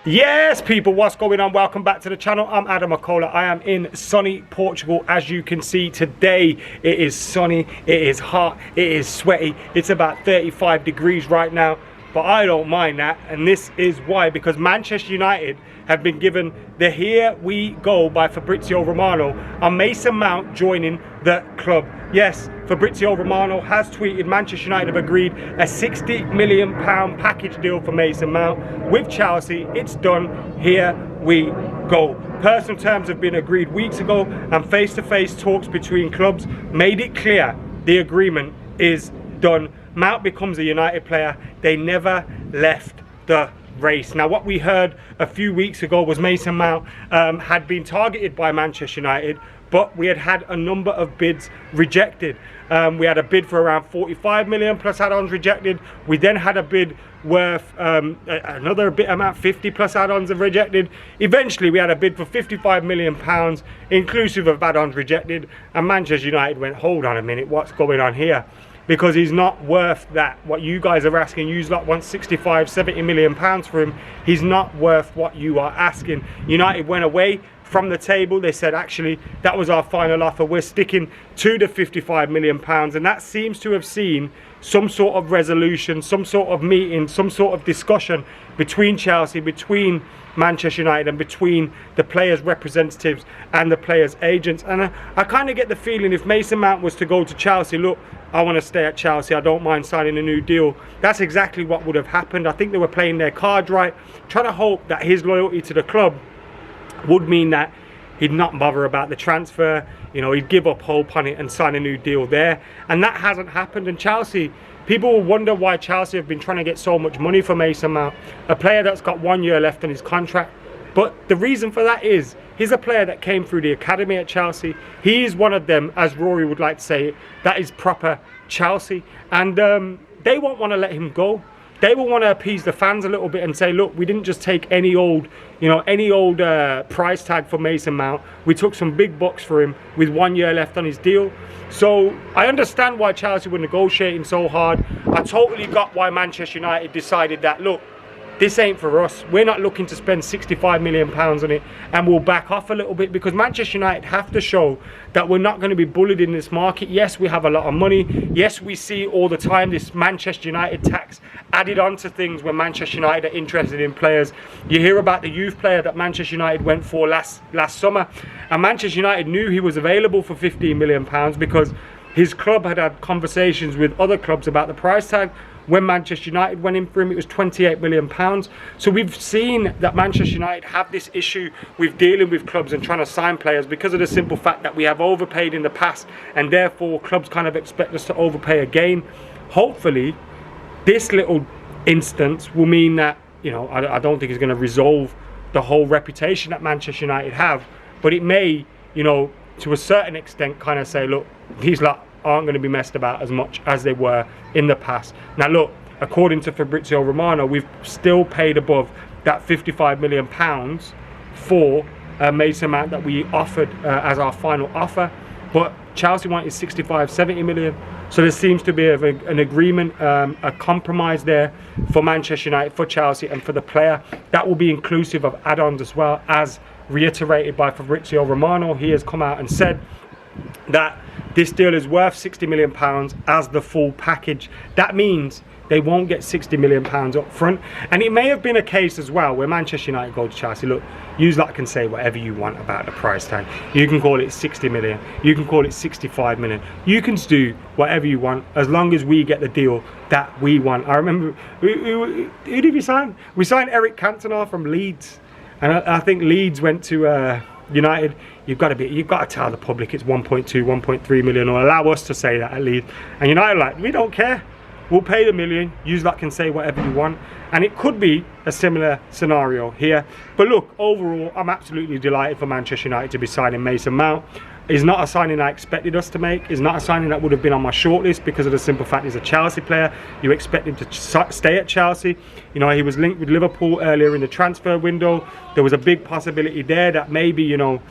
Yes, people, what's going on? Welcome back to the channel. I'm AdamMcKola. I am in sunny Portugal. As you can see today, it is sunny, it is hot, it is sweaty. It's about 35 degrees right now, but I don't mind that, and this is why, because Manchester United have been given the here we go by Fabrizio Romano on Mason Mount joining the club. Yes, Fabrizio Romano has tweeted Manchester United have agreed a £60 million package deal for Mason Mount with Chelsea. It's done, here we go. Personal terms have been agreed weeks ago, and face-to-face talks between clubs made it clear the agreement is done. Mount becomes a United player. They never left the race. Now, what we heard a few weeks ago was Mason Mount had been targeted by Manchester United, but we had a number of bids rejected. We had a bid for around 45 million plus add-ons rejected. We then had a bid worth another bit amount, 50 plus add-ons have rejected. Eventually we had a bid for 55 million pounds inclusive of add-ons rejected, and Manchester United went, hold on a minute, what's going on here? Because he's not worth that. What you guys are asking, you lot want 65, 70 million pounds for him. He's not worth what you are asking. United went away from the table. They said, actually, that was our final offer. We're sticking to the 55 million pounds. And that seems to have seen some sort of resolution, some sort of meeting, some sort of discussion between Chelsea, between Manchester United, and between the players' representatives and the players' agents. And I kind of get the feeling if Mason Mount was to go to Chelsea, look, I want to stay at Chelsea, I don't mind signing a new deal, that's exactly what would have happened. I think they were playing their cards right, trying to hope that his loyalty to the club would mean that he'd not bother about the transfer, you know, he'd give up hope on it and sign a new deal there. And that hasn't happened. And Chelsea, people will wonder why Chelsea have been trying to get so much money for Mason Mount, a player that's got 1 year left on his contract. But the reason for that is, he's a player that came through the academy at Chelsea. He is one of them, as Rory would like to say it, that is proper Chelsea. And they won't want to let him go. They will want to appease the fans a little bit and say, look, we didn't just take any old, you know, any old price tag for Mason Mount. We took some big bucks for him with 1 year left on his deal. So I understand why Chelsea were negotiating so hard. I totally got why Manchester United decided that, look, this ain't for us. We're not looking to spend 65 million pounds on it, and we'll back off a little bit, because Manchester United have to show that we're not going to be bullied in this market. Yes, we have a lot of money. Yes, we see all the time this Manchester United tax added on to things when Manchester United are interested in players. You hear about the youth player that Manchester United went for last summer, and Manchester United knew he was available for 15 million pounds because his club had conversations with other clubs about the price tag. When Manchester United went in for him, it was 28 million pounds. So we've seen that Manchester United have this issue with dealing with clubs and trying to sign players because of the simple fact that we have overpaid in the past, and therefore clubs kind of expect us to overpay again. Hopefully this little instance will mean that, you know, I don't think it's going to resolve the whole reputation that Manchester United have, but it may, you know, to a certain extent kind of say, look, these lot aren't going to be messed about as much as they were in the past. Now look, according to Fabrizio Romano, we've still paid above that 55 million pounds for Mason Mount that we offered as our final offer, but Chelsea wanted 65, 70 million. So there seems to be an agreement, a compromise there for Manchester United, for Chelsea, and for the player. That will be inclusive of add-ons as well, as reiterated by Fabrizio Romano. He has come out and said that this deal is worth 60 million pounds as the full package. That means they won't get 60 million pounds up front. And it may have been a case as well where Manchester United go to Chelsea, look, you lot can say whatever you want about the price tag. You can call it 60 million, you can call it 65 million, you can do whatever you want as long as we get the deal that we want. I remember, who did we sign? We signed Eric Cantona from Leeds, and I think Leeds went to United. You've got to tell the public it's 1.2, 1.3 million, or allow us to say that at least. And United like, we don't care. We'll pay the million. You lot can say whatever you want. And it could be a similar scenario here. But look, overall, I'm absolutely delighted for Manchester United to be signing Mason Mount. It's not a signing I expected us to make. It's not a signing that would have been on my shortlist because of the simple fact he's a Chelsea player. You expect him to stay at Chelsea. You know, he was linked with Liverpool earlier in the transfer window. There was a big possibility there that maybe, you know,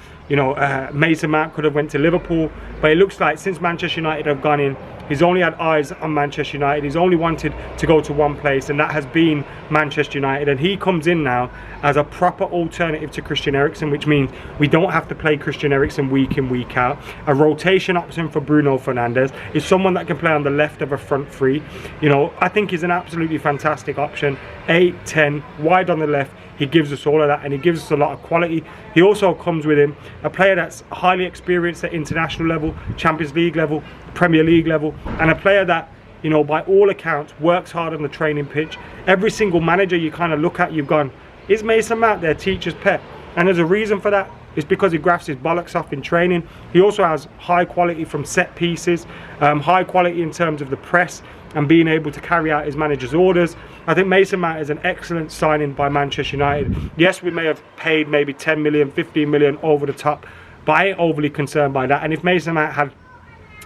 Mason Mount could have went to Liverpool. But it looks like since Manchester United have gone in He's only had eyes on Manchester United. He's only wanted to go to one place, and that has been Manchester United. And he comes in now as a proper alternative to Christian Eriksen, which means we don't have to play Christian Eriksen week in, week out. A rotation option for Bruno Fernandes is someone that can play on the left of a front three. You know, I think he's an absolutely fantastic option. 8, 10, wide on the left. He gives us all of that, and he gives us a lot of quality. He also comes with him a player that's highly experienced at international level, Champions League level, Premier League level, and a player that, you know, by all accounts works hard on the training pitch. Every single manager you kind of look at, you've gone, is Mason Mount their teacher's pet? And there's a reason for that. It's because he grafts his bollocks off in training. He also has high quality from set pieces, high quality in terms of the press and being able to carry out his manager's orders. I think Mason Mount is an excellent signing by Manchester United. Yes, we may have paid maybe 10 million, 15 million over the top, but I ain't overly concerned by that. And if Mason Mount had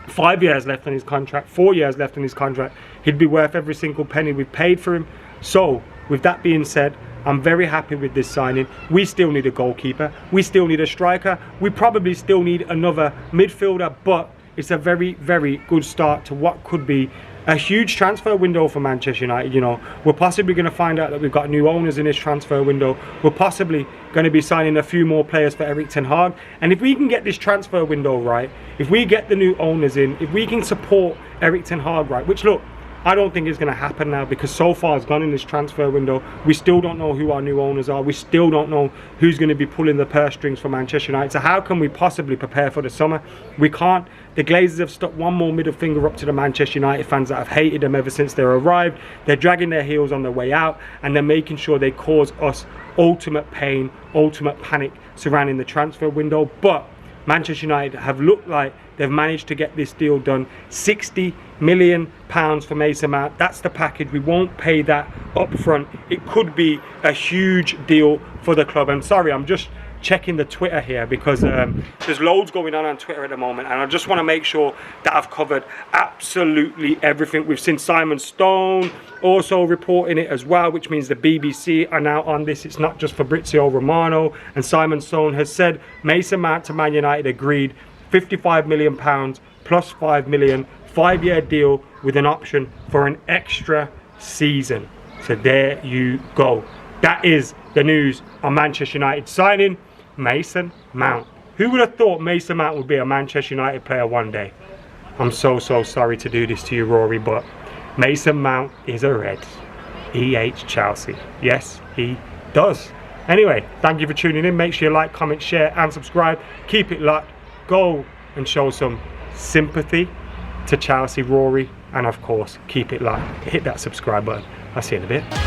5 years left on his contract, 4 years left on his contract, he'd be worth every single penny we've paid for him. So, with that being said, I'm very happy with this signing. We still need a goalkeeper. We still need a striker. We probably still need another midfielder, but it's a very, very good start to what could be a huge transfer window for Manchester United. You know, we're possibly going to find out that we've got new owners in this transfer window. We're possibly going to be signing a few more players for Erik ten Hag. And if we can get this transfer window right, if we get the new owners in, if we can support Erik ten Hag right, which look, I don't think it's going to happen now, because so far it's gone in this transfer window. We still don't know who our new owners are. We still don't know who's going to be pulling the purse strings for Manchester United. So how can we possibly prepare for the summer? We can't. The Glazers have stuck one more middle finger up to the Manchester United fans that have hated them ever since they arrived. They're dragging their heels on their way out, and they're making sure they cause us ultimate pain, ultimate panic surrounding the transfer window. But Manchester United have looked like they've managed to get this deal done. £60 million for Mason Mount. That's the package. We won't pay that up front. It could be a huge deal for the club. I'm sorry, I'm just checking the Twitter here, because there's loads going on Twitter at the moment, and I just want to make sure that I've covered absolutely everything. We've seen Simon Stone also reporting it as well, which means the BBC are now on this. It's not just Fabrizio Romano. And Simon Stone has said Mason Mount to Man United agreed £55 million plus 5 million, 5-year deal with an option for an extra season. So there you go. That is the news on Manchester United signing Mason Mount. Who would have thought Mason Mount would be a Manchester United player one day? I'm so sorry to do this to you, Rory, but Mason Mount is a Red. He hates Chelsea. Yes, he does. Anyway, thank you for tuning in. Make sure you like, comment, share and subscribe. Keep it locked. Go and show some sympathy to Chelsea, Rory, and of course, keep it locked. Hit that subscribe button. I'll see you in a bit.